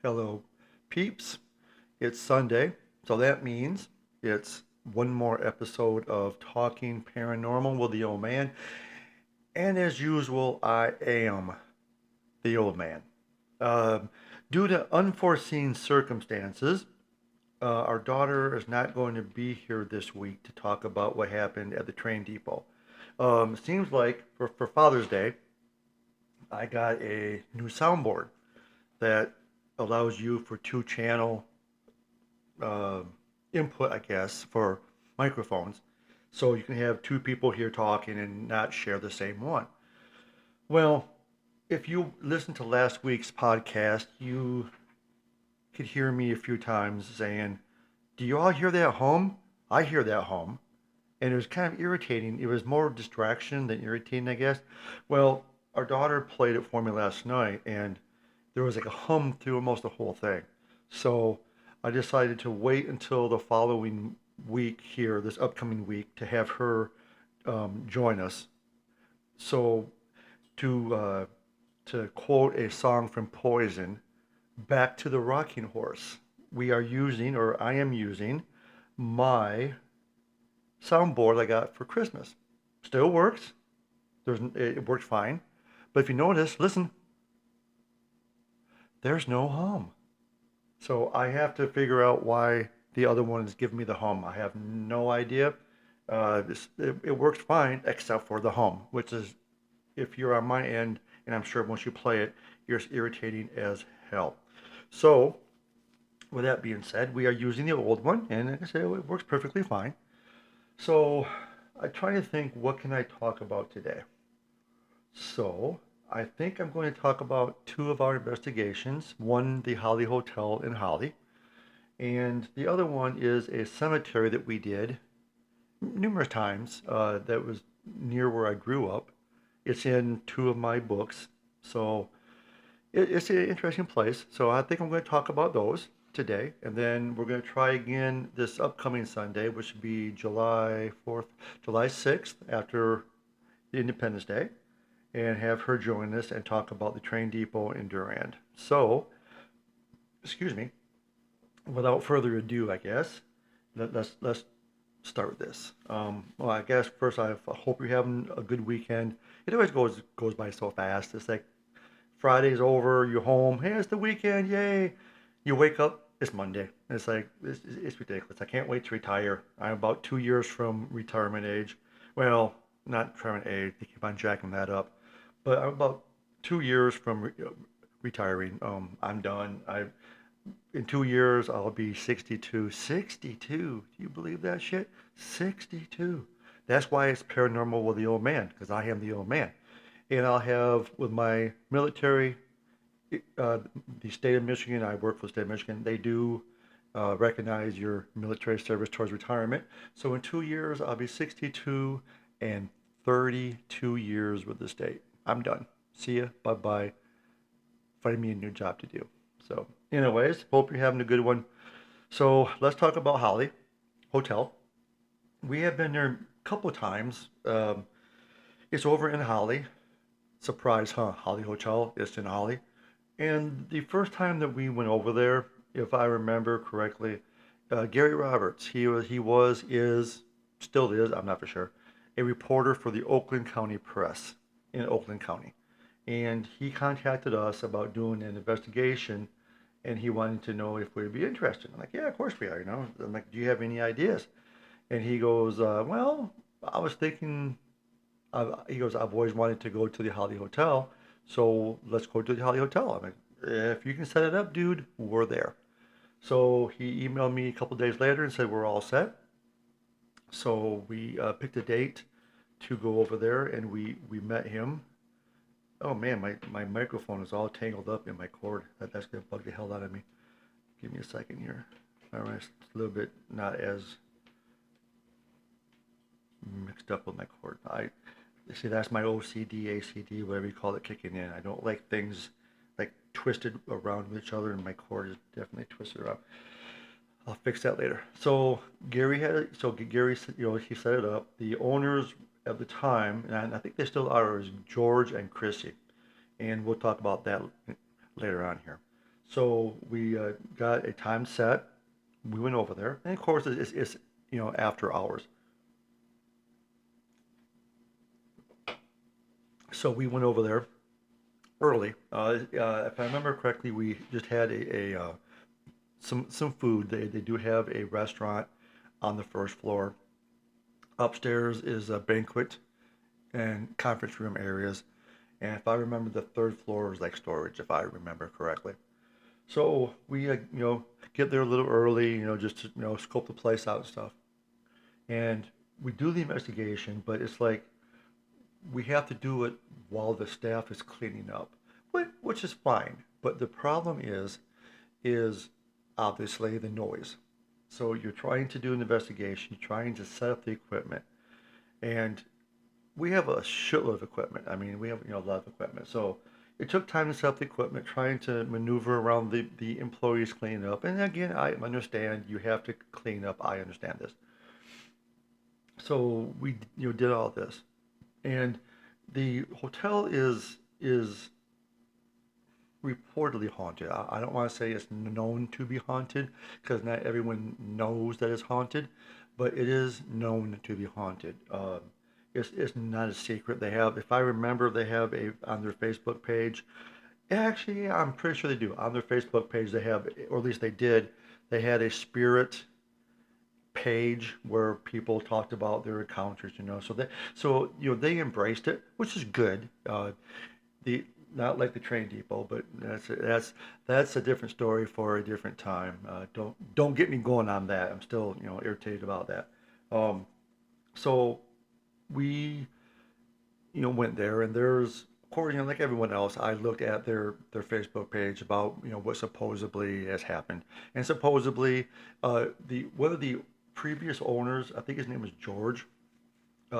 Hello, peeps. It's Sunday, so that means it's one more episode of Talking Paranormal with the Old Man. And as usual, I am the Old Man. Um Due to unforeseen circumstances, our daughter is not going to be here this week to talk about what happened at the train depot. Seems like for Father's Day, I got a new soundboard that allows you for two-channel uh, input, I guess, for microphones. So you can have two people here talking and not share the same one. Well, if you listened to last week's podcast, you could hear me a few times saying, "Do you all hear that hum? I hear that hum." And it was kind of irritating. It was more distraction than irritating, I guess. Well, our daughter played it for me last night, and there was like a hum through almost the whole thing. So I decided to wait until the following week here, this upcoming week, to have her join us. So to uh, to quote a song from Poison, "Back to the Rocking Horse." We are using, or I am using, my soundboard I got for Christmas. Still works. It worked fine. But if you notice, listen, there's no hum. So I have to figure out why the other one is giving me the hum. I have no idea. It works fine except for the hum, which is, if you're on my end, and I'm sure once you play it, you're irritating as hell. So with that being said, we are using the old one, and like I said, it works perfectly fine. So I try to think, what can I talk about today? So I think I'm going to talk about two of our investigations. One, the Holly Hotel in Holly, and the other one is a cemetery that we did numerous times that was near where I grew up. It's in two of my books, so it's an interesting place. So I think I'm going to talk about those today, and then we're going to try again this upcoming Sunday, which would be July 4th, July 6th, after the Independence Day, and have her join us and talk about the train depot in Durand. So, excuse me, without further ado, I guess let's start with this. Well, I guess first I hope you're having a good weekend. It always goes by so fast. It's like Friday's over, you're home. Hey, it's the weekend, yay! You wake up, it's Monday. It's like it's ridiculous. I can't wait to retire. I'm about 2 years from retirement age. Well, not retirement age. They keep on jacking that up, but I'm about 2 years from retiring. I'm done. I In 2 years I'll be 62. 62. Do you believe that shit? 62. That's why it's paranormal with the old man, because I am the old man. And I'll have with my military, uh, the state of Michigan. I work for the state of Michigan. They do recognize your military service towards retirement. So in 2 years I'll be 62 and 32 years with the state. I'm done. See ya. Bye bye. Find me a new job to do. So, anyways, hope you're having a good one. So, let's talk about Holly Hotel. We have been there a couple of times. It's over in Holly. Surprise, huh? Holly Hotel. It's in Holly. And the first time that we went over there, if I remember correctly, Gary Roberts, is, still is, I'm not for sure, a reporter for the Oakland County Press in Oakland County. And he contacted us about doing an investigation, and he wanted to know if we'd be interested. I'm like, yeah, of course we are. I'm like, do you have any ideas? And he goes, well, I was thinking. He goes, I've always wanted to go to the Holly Hotel, so let's go to the Holly Hotel. I'm like, if you can set it up, dude, we're there. So he emailed me a couple days later and said we're all set. So we picked a date to go over there, and we met him. Oh man, my microphone is all tangled up in my cord. That's gonna bug the hell out of me. Give me a second here. All right, it's a little bit not as mixed up with my cord. I see that's my OCD, ACD, whatever you call it, kicking in. I don't like things like twisted around with each other, and my cord is definitely twisted around. I'll fix that later. So Gary, he set it up. The owners at the time, and I think they still are, is George and Chrissy, and we'll talk about that later on here. So we got a time set. We went over there, and of course it's after hours. So we went over there early. If I remember correctly, we just had some food. They do have a restaurant on the first floor. Upstairs is a banquet and conference room areas. And if I remember, the third floor is like storage, if I remember correctly. So we, get there a little early, just to, scope the place out and stuff. And we do the investigation, but it's like we have to do it while the staff is cleaning up, which is fine. But the problem is obviously the noise. So you're trying to do an investigation, you're trying to set up the equipment, and we have a shitload of equipment. I mean, we have a lot of equipment. So it took time to set up the equipment, trying to maneuver around the employees cleaning up. And again, I understand you have to clean up. I understand this. So we did all this, and the hotel is reportedly haunted. I don't want to say it's known to be haunted because not everyone knows that it's haunted, but it is known to be haunted. It's not a secret. They have, if I remember, they have a on their Facebook page. Actually, yeah, I'm pretty sure they do. On their Facebook page, they have, or at least they did, they had a spirit page where people talked about their encounters. They embraced it, which is good. The Not like the train depot, but that's a different story for a different time. Don't get me going on that. I'm still irritated about that. Um, so we went there, and there's, of course, like everyone else, I looked at their Facebook page about what supposedly has happened, and supposedly the one of the previous owners, I think his name was George.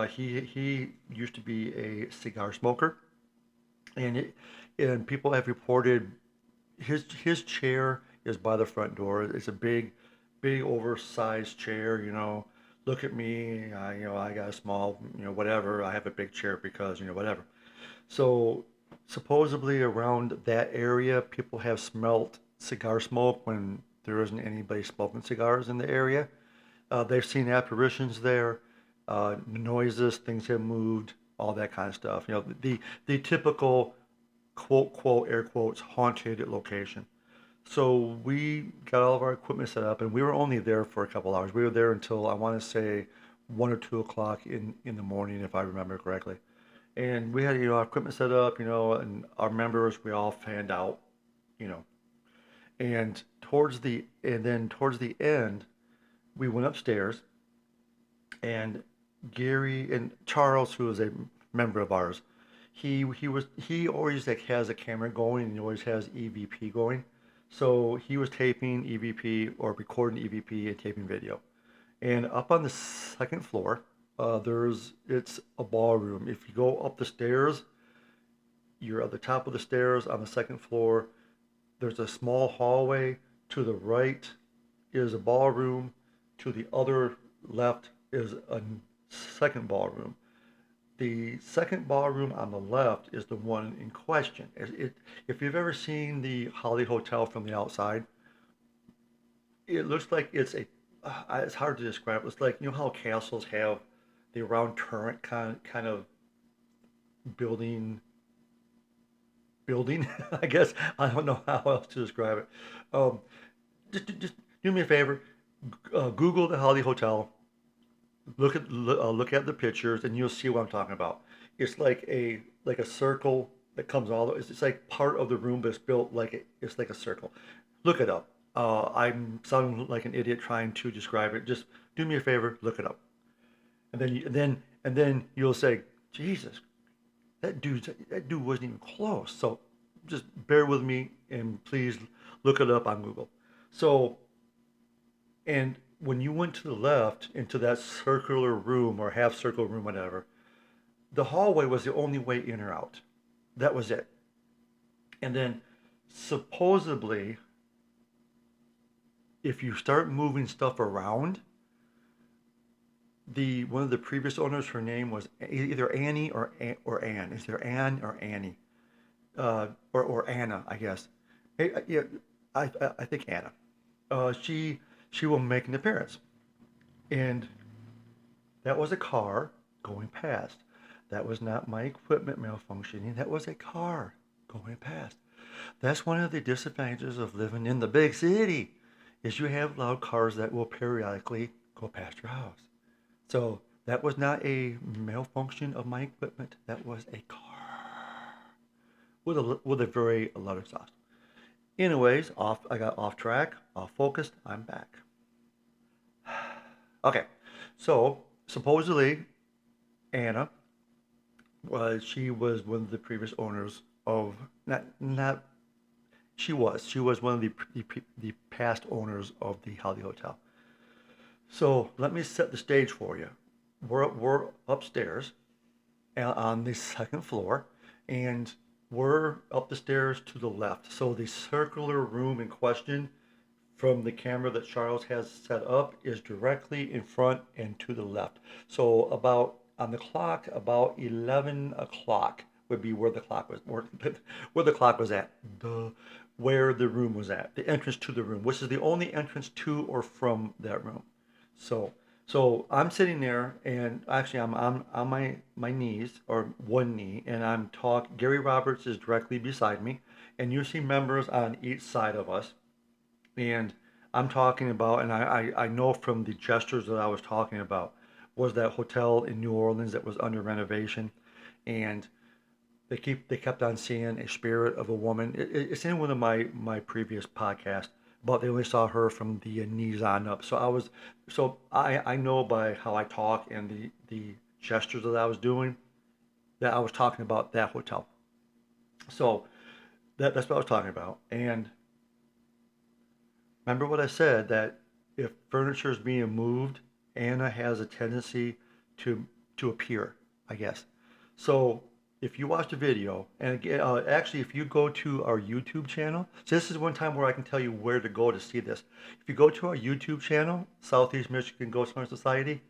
He used to be a cigar smoker, and and people have reported his chair is by the front door. It's a big oversized chair. Look at me. I got a small, whatever. I have a big chair because whatever. So supposedly around that area, people have smelt cigar smoke when there isn't anybody smoking cigars in the area. They've seen apparitions there, noises, things have moved, all that kind of stuff. The typical quote quote air quotes haunted location. So we got all of our equipment set up, and we were only there for a couple hours. We were there until I want to say 1 or 2 o'clock in the morning, if I remember correctly. And we had our equipment set up, and our members we all fanned out, you know. And towards the end, we went upstairs, and Gary and Charles, who is a member of ours, he always like has a camera going, and he always has EVP going. So he was taping EVP or recording EVP and taping video. And up on the second floor, it's a ballroom. If you go up the stairs, you're at the top of the stairs on the second floor. There's a small hallway. To the right is a ballroom. To the other left is a second ballroom. The second ballroom on the left is the one in question. If you've ever seen the Holly Hotel from the outside, it looks like it's hard to describe. It's like, how castles have the round turret kind of building, building, I guess. I don't know how else to describe it. Um, just do me a favor, Google the Holly Hotel, look at the pictures, and you'll see what I'm talking about. It's like a circle that comes all the. It's like part of the room, but it's built it's like a circle. Look it up. I'm sounding like an idiot trying to describe it. Just do me a favor, look it up, and then you'll say, Jesus, that dude wasn't even close. So just bear with me and please look it up on Google. So, and when you went to the left into that circular room or half circle room, whatever, the hallway was the only way in or out. That was it. And then supposedly, if you start moving stuff around, the one of the previous owners, her name was either Annie or Ann. Is there Ann or Annie? Or Anna, I guess. Yeah, I think Anna. She will make an appearance, and that was a car going past. That was not my equipment malfunctioning. That was a car going past. That's one of the disadvantages of living in the big city, is you have loud cars that will periodically go past your house. So that was not a malfunction of my equipment. That was a car with a very loud exhaust. Anyways, off I got off track, off focused. I'm back. Okay, so supposedly Anna she was one of the previous owners of not she was one of the past owners of the Holly Hotel. So let me set the stage for you. We're upstairs on the second floor, and we're up the stairs to the left. So the circular room in question from the camera that Charles has set up is directly in front and to the left. So about on the clock, about 11 o'clock would be where the clock was, where the clock was at, where the room was at, the entrance to the room, which is the only entrance to or from that room. So, so I'm sitting there, and actually I'm on my knees or one knee, and I'm talking. Gary Roberts is directly beside me, and you see members on each side of us, and I'm talking about, and I know from the gestures that I was talking about, was that hotel in New Orleans that was under renovation, and they kept on seeing a spirit of a woman. It's in one of my previous podcasts, but they only saw her from the knees on up. So I know by how I talk and the gestures that I was doing that I was talking about that hotel. So that's what I was talking about. And remember what I said, that if furniture is being moved, Anna has a tendency to appear, I guess. So if you watch the video, and again, actually, if you go to our YouTube channel, so this is one time where I can tell you where to go to see this. If you go to our YouTube channel, Southeast Michigan Ghost Hunter Society,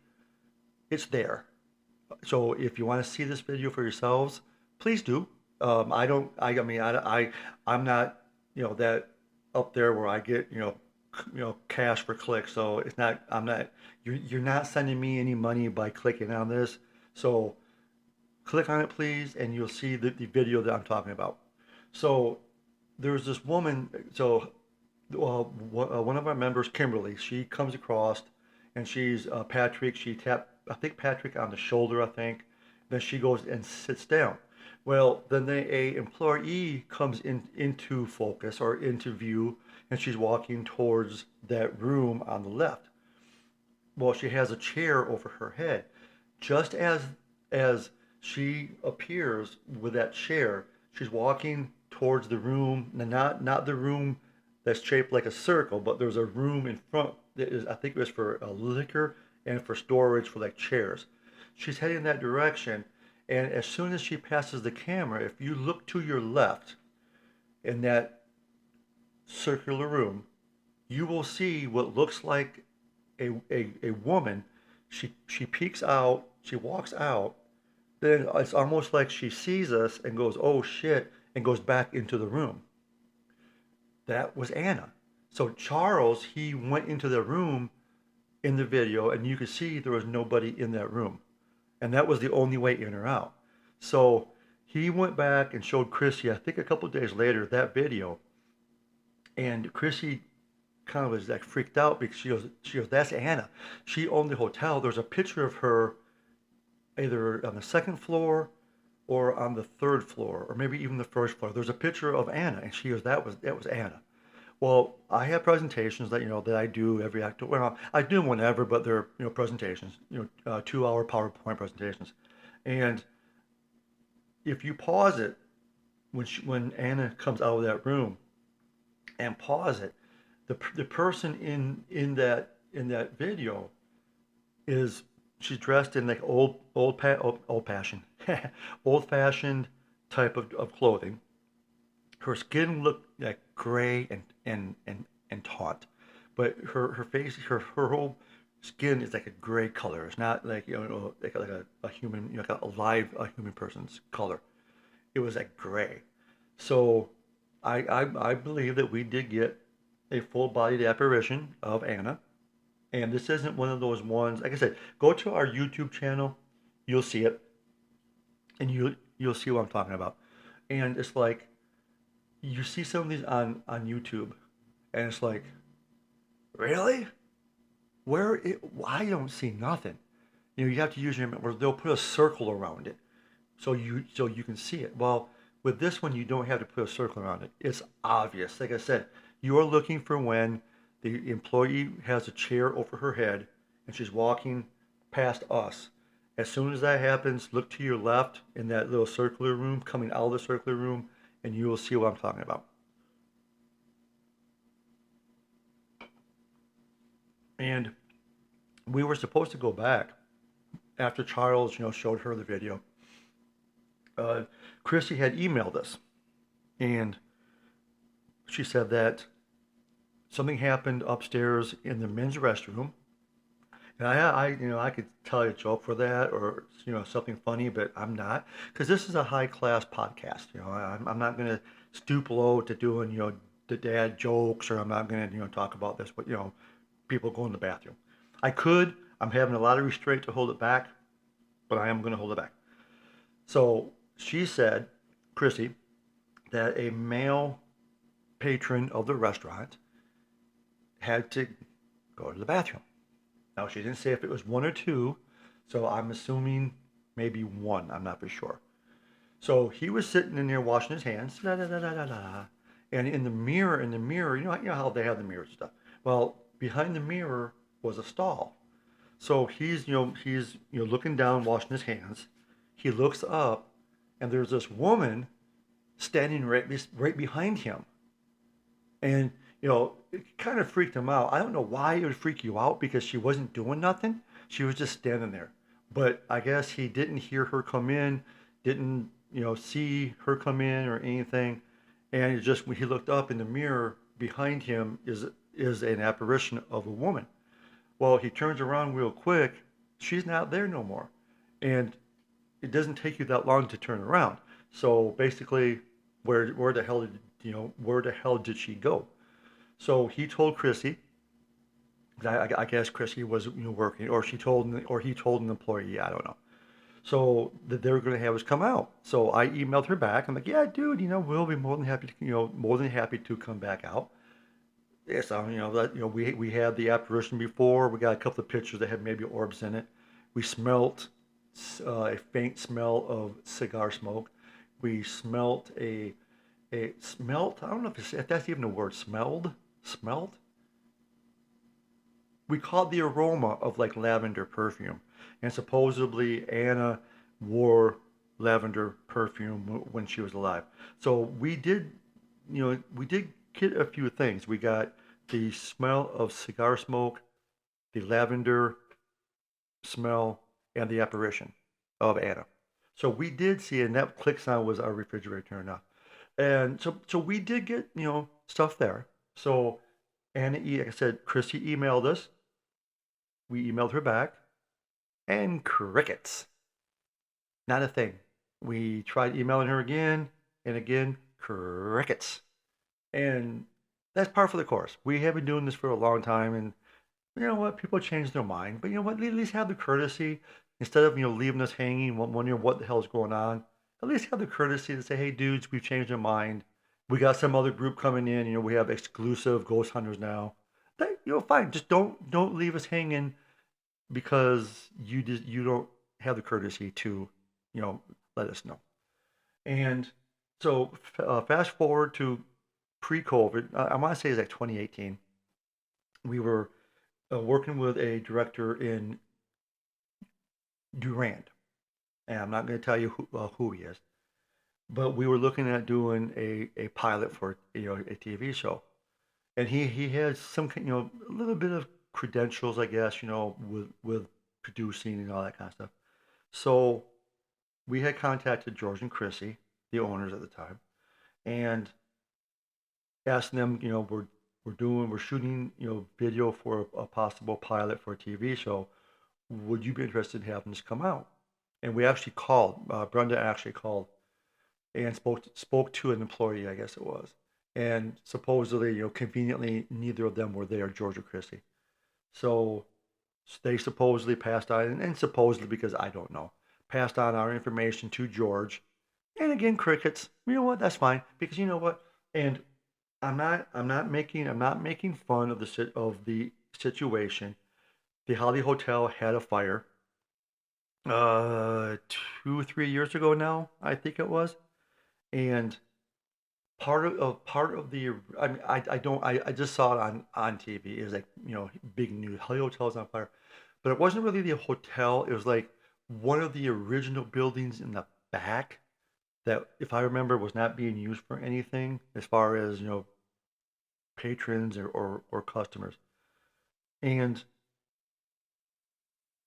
it's there. So if you want to see this video for yourselves, please do. I don't. I mean, I'm not, that up there where I get, cash for clicks. So it's not. I'm not. You're not sending me any money by clicking on this. So click on it, please, and you'll see the video that I'm talking about. So there's this woman. So one of our members, Kimberly, she comes across, and she's Patrick. She tapped, I think, Patrick on the shoulder, I think. Then she goes and sits down. Well, then a employee comes into focus or into view, and she's walking towards that room on the left. Well, she has a chair over her head. Just as she appears with that chair, she's walking towards the room, not the room that's shaped like a circle, but there's a room in front that is, I think it was for liquor and for storage for like chairs. She's heading in that direction, and as soon as she passes the camera, if you look to your left in that circular room, you will see what looks like a woman. She peeks out, she walks out, then it's almost like she sees us and goes, "Oh shit," and goes back into the room. That was Anna. So Charles, he went into the room in the video, and you could see there was nobody in that room. And that was the only way in or out. So he went back and showed Chrissy, I think a couple of days later, that video. And Chrissy kind of was like freaked out because she goes, "That's Anna. She owned the hotel." There's a picture of her either on the second floor or on the third floor, or maybe even the first floor. There's a picture of Anna, and she goes, "That was Anna." Well, I have presentations that that I do every October. Well, I do them whenever, but they're presentations, 2-hour PowerPoint presentations. And if you pause it when Anna comes out of that room, and pause it, the person in that video is, she's dressed in like old fashioned old fashioned type of clothing. Her skin looked like gray and taut, but her face, her whole skin is like a gray color. It's not like like a human, like a human person's color. It was like gray. So I believe that we did get a full-bodied apparition of Anna. And this isn't one of those ones. Like I said, go to our YouTube channel. You'll see it, and you'll see what I'm talking about. And it's like you see some of these on YouTube, and it's like, really? Where it? I don't see nothing. You have to use your where they'll put a circle around it, so you can see it. Well, with this one, you don't have to put a circle around it. It's obvious. Like I said, you are looking for when the employee has a chair over her head and she's walking past us. As soon as that happens, look to your left in that little circular room, coming out of the circular room, and you will see what I'm talking about. And we were supposed to go back after Charles, showed her the video. Uh, Chrissy had emailed us, and she said that something happened upstairs in the men's restroom. And I could tell you a joke for that, or something funny, but I'm not, because this is a high class podcast. I'm not going to stoop low to doing the dad jokes, or I'm not going to talk about this, but people go in the bathroom. I could. I'm having a lot of restraint to hold it back, but I am going to hold it back. So she said, Chrissy, that a male patron of the restaurant had to go to the bathroom. Now, she didn't say if it was one or two, so I'm assuming maybe one. I'm not for sure. So he was sitting in there washing his hands, da, da, da, da, da, da. And in the mirror, you know how they have the mirrors and stuff. Well, behind the mirror was a stall. So he's looking down, washing his hands. He looks up, and there's this woman standing right behind him. And it kind of freaked him out. I don't know why it would freak you out because she wasn't doing nothing. She was just standing there. But I guess he didn't hear her come in, didn't see her come in or anything. And it just when he looked up in the mirror behind him is an apparition of a woman. Well, he turns around real quick. She's not there no more. And it doesn't take you that long to turn around. So basically, where the hell did she go? So he told Chrissy. I guess Chrissy was working, or he told an employee. I don't know. So that they were going to have us come out. So I emailed her back. I'm like, yeah, dude, we'll be more than happy to more than happy to come back out. Yeah, so we had the apparition before. We got a couple of pictures that had maybe orbs in it. We smelt a faint smell of cigar smoke. We smelt a smelt. I don't know if that's even a word. Smelled. We caught the aroma of like lavender perfume, and supposedly Anna wore lavender perfume when she was alive. So we did get a few things. We got the smell of cigar smoke, the lavender smell, and the apparition of Anna. So we did see, and that click sound was our refrigerator turned off. And so we did get, stuff there. So Anna, like I said, Chrissy emailed us. We emailed her back, and crickets. Not a thing. We tried emailing her again and again, crickets. And that's par for the course. We have been doing this for a long time, and you know what? People change their mind, but you know what? At least have the courtesy instead of leaving us hanging, wondering what the hell's going on. At least have the courtesy to say, "Hey, dudes, we've changed our mind. We got some other group coming in. We have exclusive ghost hunters now. Fine. Just don't leave us hanging because you don't have the courtesy to, you know, let us know." And so fast forward to pre-COVID. I want to say it's like 2018. We were working with a director in Durand, and I'm not going to tell you who he is, but we were looking at doing a pilot for a TV show, and he has some a little bit of credentials, I guess, with producing and all that kind of stuff. So we had contacted George and Chrissy, the owners at the time, and asked them, we're shooting, video for a possible pilot for a TV show. Would you be interested in having this come out? And we actually called. Brenda actually called and spoke to an employee, I guess it was. and supposedly, conveniently, neither of them were there, George or Chrissy. So they supposedly passed on, and supposedly because I don't know, passed on our information to George. And again, crickets. You know what? That's fine because you know what? And I'm not making fun of the situation. The Holly Hotel had a fire, 2 3 years ago now, I think it was, and part of the I mean I don't I just saw it on TV. It was like big news. Holly Hotel's on fire, but it wasn't really the hotel. It was like one of the original buildings in the back that, if I remember, was not being used for anything as far as patrons or customers. And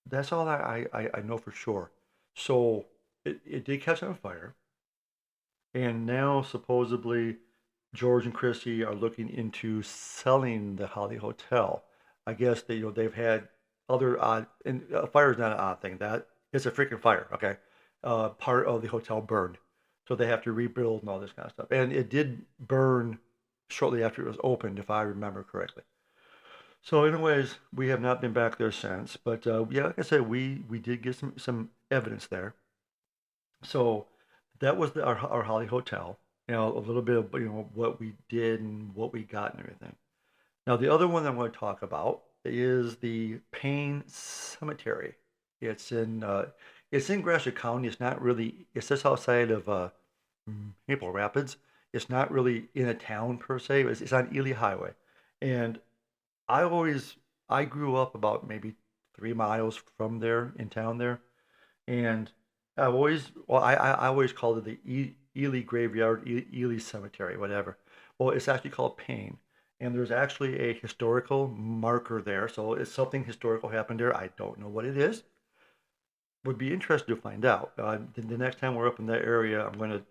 that's all I know for sure. So it did catch on fire, and now supposedly George and Chrissy are looking into selling the Holly Hotel. I guess they've had other odd, and a fire is not an odd thing. That it's a freaking fire. Okay, part of the hotel burned, so they have to rebuild and all this kind of stuff. And it did burn shortly after it was opened, if I remember correctly. So, anyways, we have not been back there since. But yeah, like I said, we did get some evidence there. So that was our Holly Hotel. A little bit of what we did and what we got and everything. Now the other one I'm going to talk about is the Payne Cemetery. It's in uh, it's in Gratiot County. It's not really. It's just outside of Maple Rapids. It's not really in a town per se. It's on Ely Highway, and I always I grew up about maybe 3 miles from there in town there, and I always called it the Ely Graveyard, Ely Cemetery, whatever. Well, it's actually called Payne, and there's actually a historical marker there. So it's something historical happened there. I don't know what it is. Would be interested to find out. The next time we're up in that area, I'm going to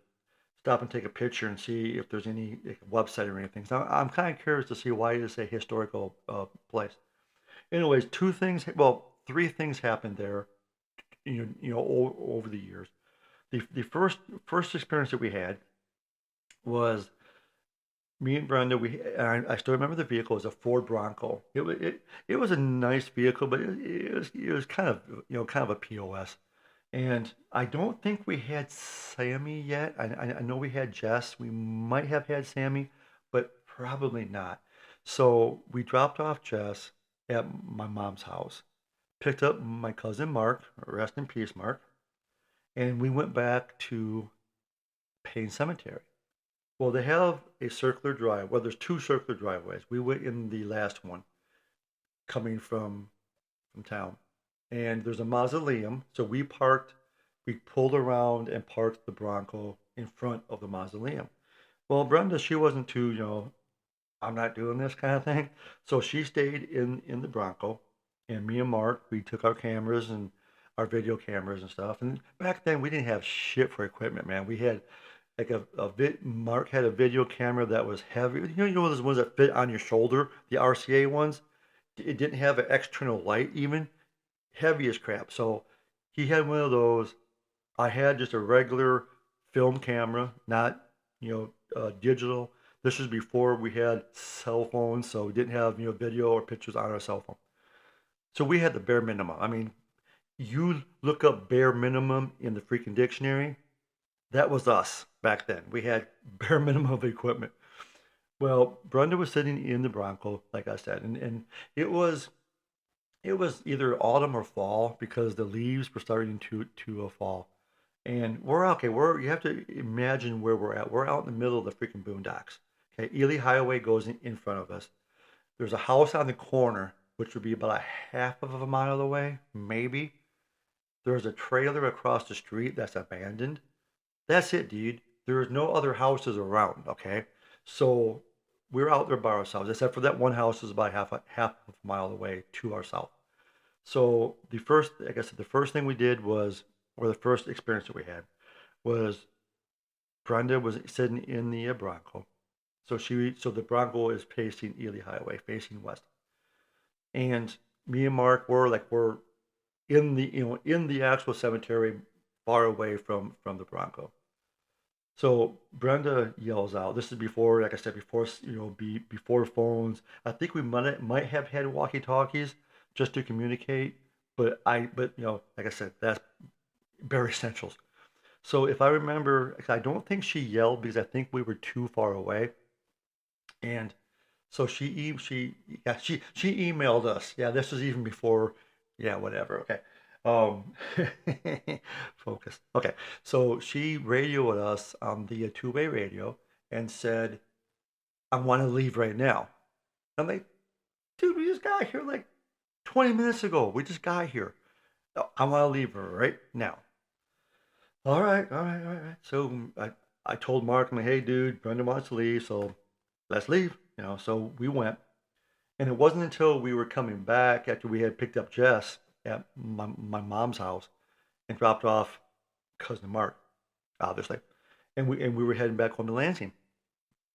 stop and take a picture and see if there's any like, website or anything. So I'm kind of curious to see why it's a historical place. Anyways, three things happened there. Over the years. The first experience that we had was me and Brenda. I still remember the vehicle. It was a Ford Bronco. It was a nice vehicle, but it was kind of kind of a POS. And I don't think we had Sammy yet. I know we had Jess. We might have had Sammy, but probably not. So we dropped off Jess at my mom's house, picked up my cousin Mark, rest in peace, Mark, and we went back to Payne Cemetery. Well, they have a circular drive. Well, there's two circular driveways. We went in the last one, coming from town, and there's a mausoleum. So we pulled around and parked the Bronco in front of the mausoleum. Well, Brenda, she wasn't too, I'm not doing this kind of thing. So she stayed in the Bronco, and me and Mark, we took our cameras and our video cameras and stuff. And back then, we didn't have shit for equipment, man. We had like Mark had a video camera that was heavy. You know those ones that fit on your shoulder, the RCA ones. It didn't have an external light even, heavy as crap. So he had one of those. I had just a regular film camera, not digital. This was before we had cell phones, so we didn't have video or pictures on our cell phone. So we had the bare minimum. I mean, you look up bare minimum in the freaking dictionary. That was us back then. We had bare minimum of equipment. Well, Brenda was sitting in the Bronco, like I said, and it was it was either autumn or fall because the leaves were starting to fall. And we're okay. You have to imagine where we're at. We're out in the middle of the freaking boondocks. Okay, Ely Highway goes in front of us. There's a house on the corner, which would be about a half of a mile away, maybe. There's a trailer across the street that's abandoned. That's it, dude. There's no other houses around, okay? So we're out there by ourselves, except for that one house is about half of a mile away to our south. So like I said, the first thing we did was, or the first experience that we had was Brenda was sitting in the Bronco. So the Bronco is facing Ely Highway, facing west. And me and Mark we're in the actual cemetery, far away from the Bronco. So Brenda yells out. This is before, like I said, before before phones. I think we might have had walkie-talkies just to communicate, but like I said, that's bare essentials. So if I remember, 'cause I don't think she yelled because I think we were too far away, and so she emailed us. Yeah, this was even before. Yeah, whatever. Okay. Um, focus. Okay. So she radioed us on the two-way radio and said, "I want to leave right now." I'm like, "Dude, we just got here like 20 minutes ago. We just got here. I want to leave right now." All right, all right, all right. All right. So I told Mark, I'm like, "Hey, dude, Brenda wants to leave, so let's leave." So we went. And it wasn't until we were coming back after we had picked up Jess at my mom's house and dropped off cousin Mark, obviously, and we were heading back home to Lansing.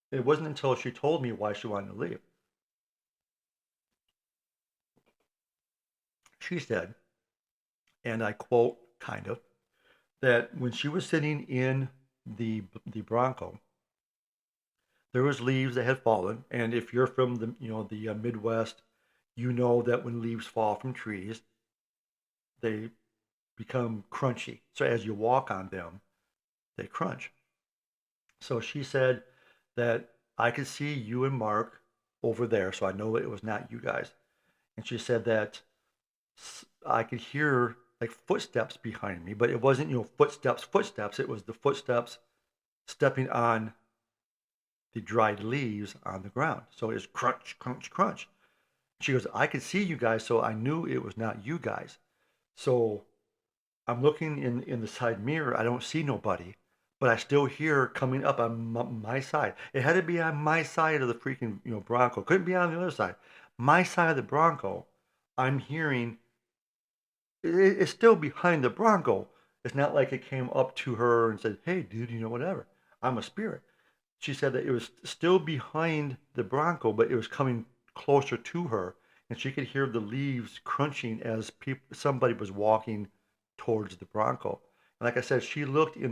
It wasn't until she told me why she wanted to leave. She said, and I quote, kind of, that when she was sitting in the Bronco, there was leaves that had fallen, and if you're from the Midwest, you know that when leaves fall from trees, they become crunchy. So as you walk on them, they crunch. So she said that I could see you and Mark over there, so I know it was not you guys. And she said that I could hear like footsteps behind me, but it wasn't, footsteps. It was the footsteps stepping on the dried leaves on the ground. So it was crunch, crunch, crunch. She goes, I could see you guys, so I knew it was not you guys. So I'm looking in the side mirror. I don't see nobody, but I still hear coming up on my side. It had to be on my side of the freaking Bronco. Couldn't be on the other side. My side of the Bronco. I'm hearing it's still behind the Bronco. It's not like it came up to her and said, "Hey, dude, whatever. I'm a spirit." She said that it was still behind the Bronco, but it was coming closer to her, and she could hear the leaves crunching as somebody was walking towards the Bronco. And like I said, she looked in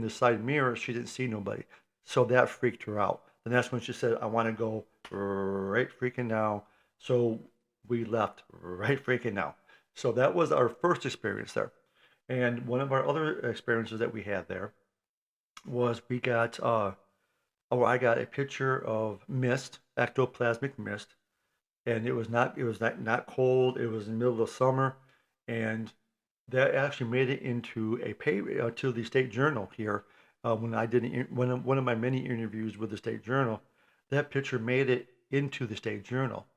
the side mirror. She didn't see nobody, so that freaked her out. And that's when she said, "I want to go right freaking now." So we left right freaking now. So that was our first experience there. And one of our other experiences that we had there was I got a picture of mist, ectoplasmic mist, and it was not cold. It was in the middle of summer, and that actually made it into a to the state journal here. When I did one of my many interviews with the state journal, that picture made it into the state journal,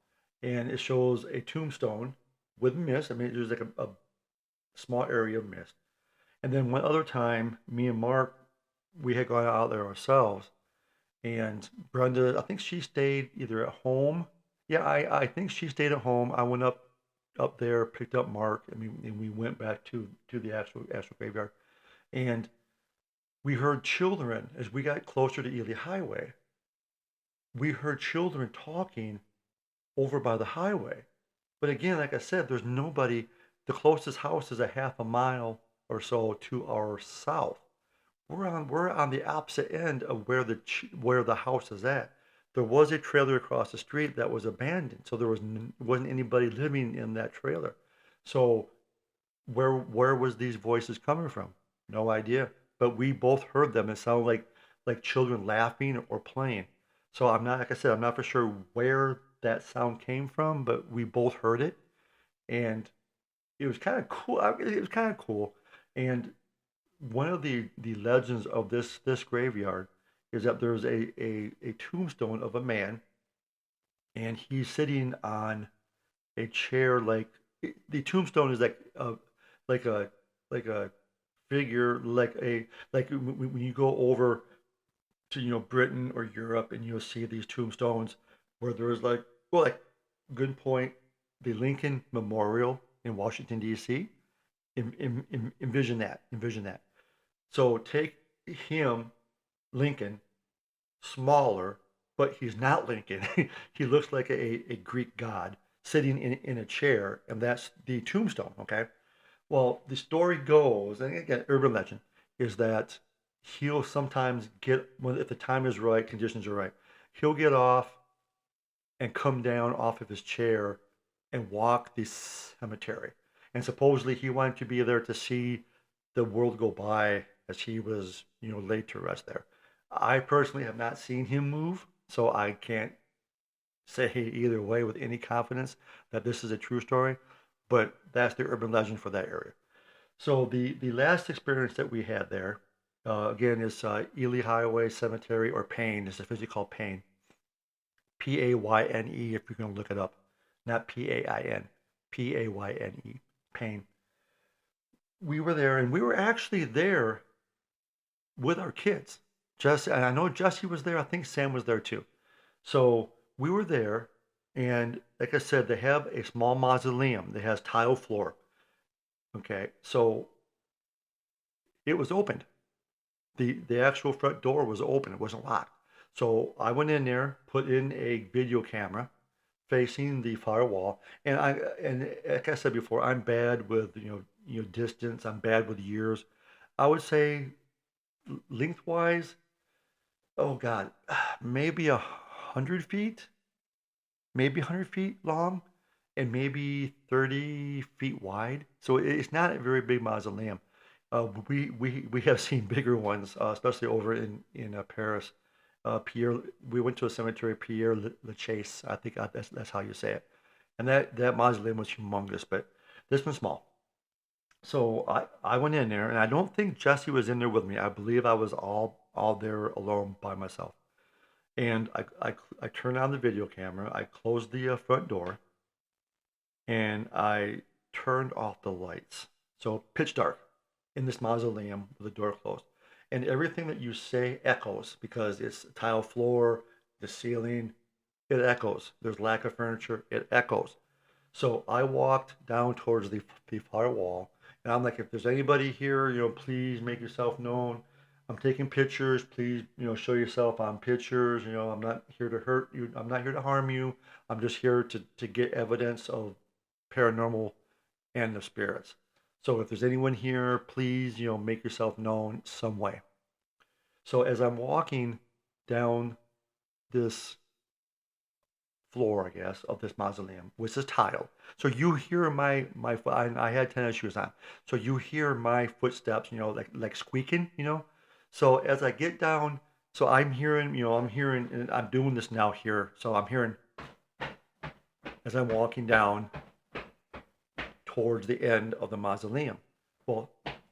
and it shows a tombstone with mist. I mean, there's like a small area of mist. And then one other time, me and Mark, we had gone out there ourselves, and Brenda, I think she stayed either at home. Yeah, I think she stayed at home. I went up there, picked up Mark, and we went back to the actual graveyard. And we heard children as we got closer to Ely Highway. We heard children talking over by the highway. But again, like I said, there's nobody. The closest house is a half a mile or so to our south. We're on the opposite end of where the house is at. There was a trailer across the street that was abandoned, so there wasn't anybody living in that trailer. So where was these voices coming from? No idea. But we both heard them. It sounded like children laughing or playing. So I'm not, like I said, I'm not for sure where that sound came from, but we both heard it, and it was kind of cool. It was kind of cool. And one of the legends of this graveyard is that there's a tombstone of a man, and he's sitting on a chair. Like the tombstone is like a like a figure, like when you go over to Britain or Europe, and you'll see these tombstones where there's like good point, the Lincoln Memorial in Washington D.C. Envision that. So take him, Lincoln, smaller, but he's not Lincoln. He looks like a Greek god sitting in a chair, and that's the tombstone, okay? Well, the story goes, and again, urban legend, is that he'll sometimes get, when if the time is right, conditions are right, he'll get off and come down off of his chair and walk the cemetery. And supposedly he wanted to be there to see the world go by as he was, laid to rest there. I personally have not seen him move, so I can't say either way with any confidence that this is a true story, but that's the urban legend for that area. So the last experience that we had there, again, is Ely Highway Cemetery, or Payne. It's officially called Payne. Payne, if you're going to look it up. Not Pain. Payne. Payne. We were there, and we were actually there with our kids. Jesse, and I know Jesse was there. I think Sam was there too. So we were there, and like I said, they have a small mausoleum that has tile floor. Okay, so it was opened. The actual front door was open. It wasn't locked. So I went in there, put in a video camera facing the firewall, and like I said before, I'm bad with distance. I'm bad with years. I would say lengthwise, oh God, maybe 100 feet, maybe 100 feet long, and maybe 30 feet wide. So it's not a very big mausoleum. We have seen bigger ones, especially over in Paris. Pierre, we went to a cemetery, Pierre Lachaise. I think that's how you say it. And that mausoleum was humongous, but this one's small. So I went in there, and I don't think Jesse was in there with me. I believe I was all there alone by myself. And I turned on the video camera. I closed the front door, and I turned off the lights. So pitch dark in this mausoleum with the door closed. And everything that you say echoes because it's tile floor, the ceiling, it echoes. There's lack of furniture, it echoes. So I walked down towards the far wall, and I'm like, if there's anybody here, please make yourself known. I'm taking pictures. Please, show yourself on pictures. I'm not here to hurt you. I'm not here to harm you. I'm just here to get evidence of paranormal and of spirits. So if there's anyone here, please, make yourself known some way. So as I'm walking down this floor, I guess, of this mausoleum, which is tiled. So you hear my I had tennis shoes on, so you hear my footsteps, like squeaking. So as I get down, so I'm hearing, and I'm doing this now here. So I'm hearing as I'm walking down towards the end of the mausoleum. Well,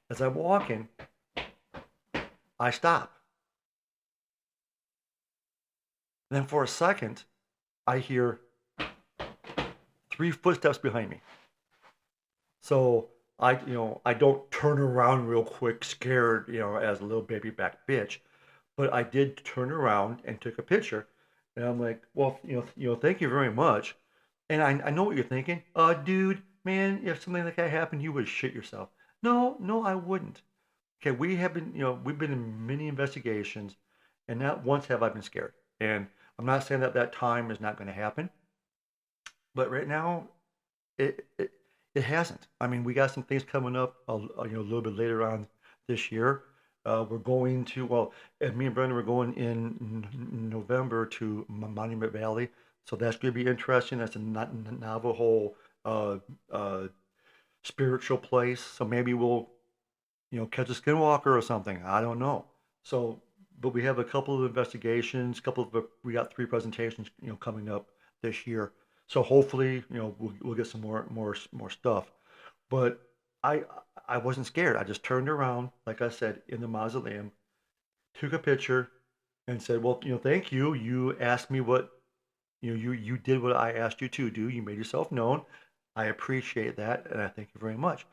as I'm walking, I stop. And then for a second, I hear 3 footsteps behind me. So I don't turn around real quick, scared, as a little baby back bitch, but I did turn around and took a picture. And I'm like, well, thank you very much. And I know what you're thinking. Dude, man, if something like that happened, you would shit yourself. No, no, I wouldn't. Okay, we've been in many investigations, and not once have I been scared. And I'm not saying that time is not going to happen, but right now, it hasn't. I mean, we got some things coming up, a little bit later on this year. We're going to, well, and me and Brendan were going in November to Monument Valley, so that's going to be interesting. That's a Navajo uh, uh, spiritual place, so maybe we'll catch a skinwalker or something. I don't know. So, but we have a couple of investigations, we got 3 presentations, coming up this year. So hopefully, we'll get some more stuff. But I I wasn't scared. I just turned around, like I said, in the mausoleum, took a picture, and said, "Well, thank you. You asked me what, you did what I asked you to do. You made yourself known. I appreciate that, and I thank you very much."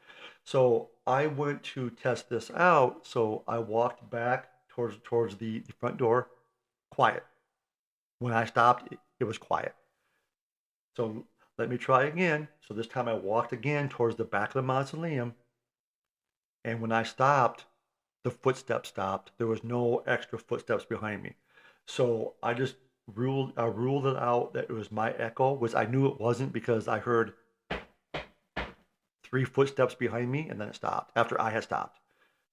So I went to test this out. So I walked back towards the front door, quiet. When I stopped, it was quiet. So let me try again. So this time I walked again towards the back of the mausoleum, and when I stopped, the footsteps stopped. There was no extra footsteps behind me. So I ruled it out that it was my echo, which I knew it wasn't because I heard 3 footsteps behind me, and then it stopped after I had stopped.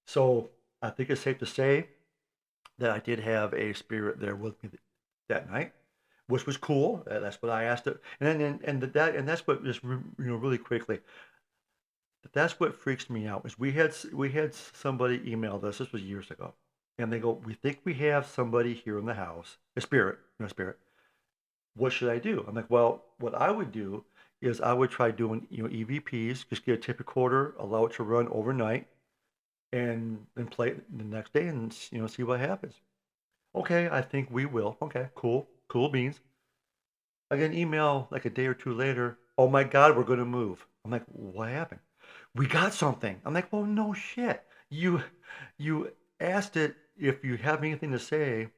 So I think it's safe to say that I did have a spirit there with me that night, which was cool. That's what I asked it, and that's what just really quickly. That's what freaks me out is we had somebody emailed us. This was years ago, and they go, "We think we have somebody here in the house, a spirit, spirit. What should I do?" I'm like, "Well, what I would do is I would try doing EVPs, just get a tape recorder, allow it to run overnight, and then play it the next day, and see what happens." Okay, I think we will. Okay, cool, cool beans. I get an email like a day or two later. Oh my God, we're gonna move. I'm like, what happened? We got something. I'm like, well, no shit. You asked it if you have anything to say.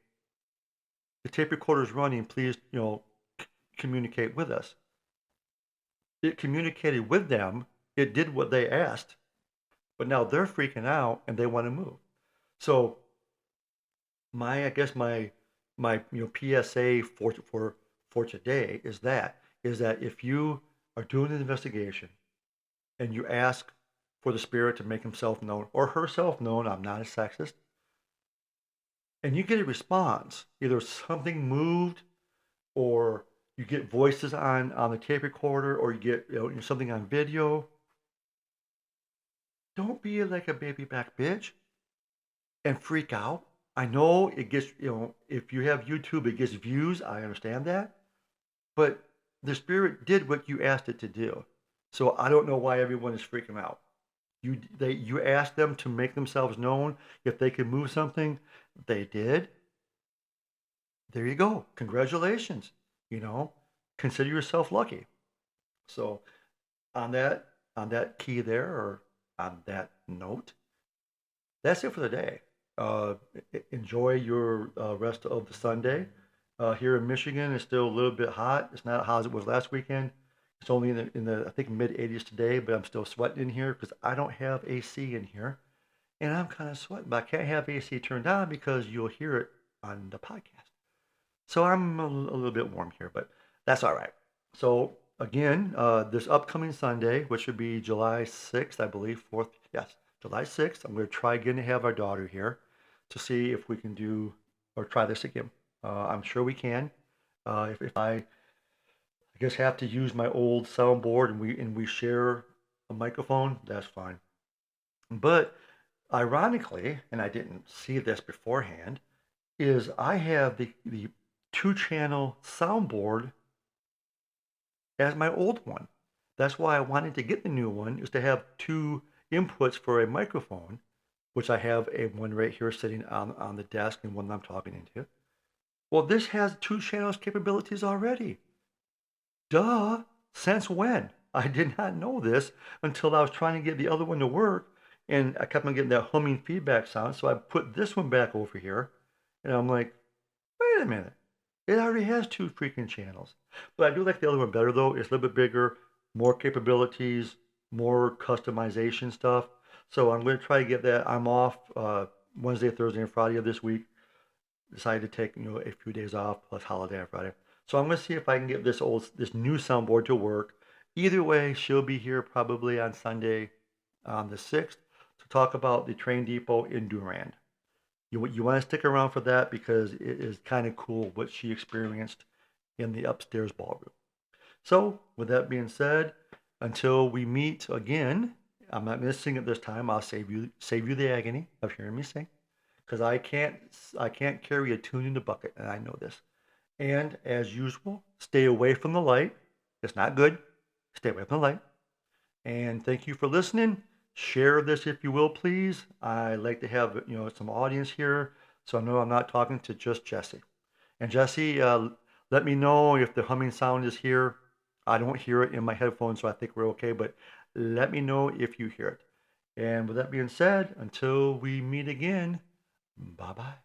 The tape recorder's running. Please, communicate with us. It communicated with them. It did what they asked, but now they're freaking out and they want to move. So I guess my PSA for today is that if you are doing an investigation and you ask for the spirit to make himself known or herself known, I'm not a sexist, and you get a response, either something moved or you get voices on the tape recorder or you get something on video, don't be like a baby back bitch and freak out. I know it gets, if you have YouTube, it gets views. I understand that. But the spirit did what you asked it to do. So I don't know why everyone is freaking out. You asked them to make themselves known if they could move something. They did. There you go. Congratulations. You know, consider yourself lucky. So on that key there, or on that note, that's it for the day. Uh, Enjoy your rest of the Sunday. Here in Michigan, it's still a little bit hot. It's not as hot as it was last weekend. It's only in the I think mid 80s today, but I'm still sweating in here because I don't have AC in here, and I'm kind of sweating. But I can't have AC turned on because you'll hear it on the podcast. So I'm a little bit warm here, but that's all right. So again, this upcoming Sunday, which would be July 6th, I believe, 4th, yes, July 6th, I'm going to try again to have our daughter here to see if we can do or try this again. I'm sure we can. If I guess have to use my old soundboard and we share a microphone, that's fine. But ironically, and I didn't see this beforehand, is I have the two-channel soundboard as my old one. That's why I wanted to get the new one, is to have two inputs for a microphone, which I have a one right here sitting on the desk and one I'm talking into. Well, this has two channels capabilities already. Duh! Since when? I did not know this until I was trying to get the other one to work, and I kept on getting that humming feedback sound, so I put this one back over here, and I'm like, wait a minute. It already has two freaking channels. But I do like the other one better, though. It's a little bit bigger, more capabilities, more customization stuff. So I'm going to try to get that. I'm off Wednesday, Thursday, and Friday of this week. Decided to take a few days off plus holiday on Friday. So I'm going to see if I can get this new soundboard to work. Either way, she'll be here probably on Sunday on the 6th to talk about the train depot in Durand. You want to stick around for that because it is kind of cool what she experienced in the upstairs ballroom. So, with that being said, until we meet again, I'm not going to sing it this time. I'll save you the agony of hearing me sing because I can't carry a tune in the bucket, and I know this. And as usual, stay away from the light. It's not good. Stay away from the light. And thank you for listening. Share this if you will, please. I like to have some audience here, so I know I'm not talking to just Jesse. And Jesse, let me know if the humming sound is here. I don't hear it in my headphones, so I think we're okay. But let me know if you hear it. And with that being said, until we meet again, bye bye.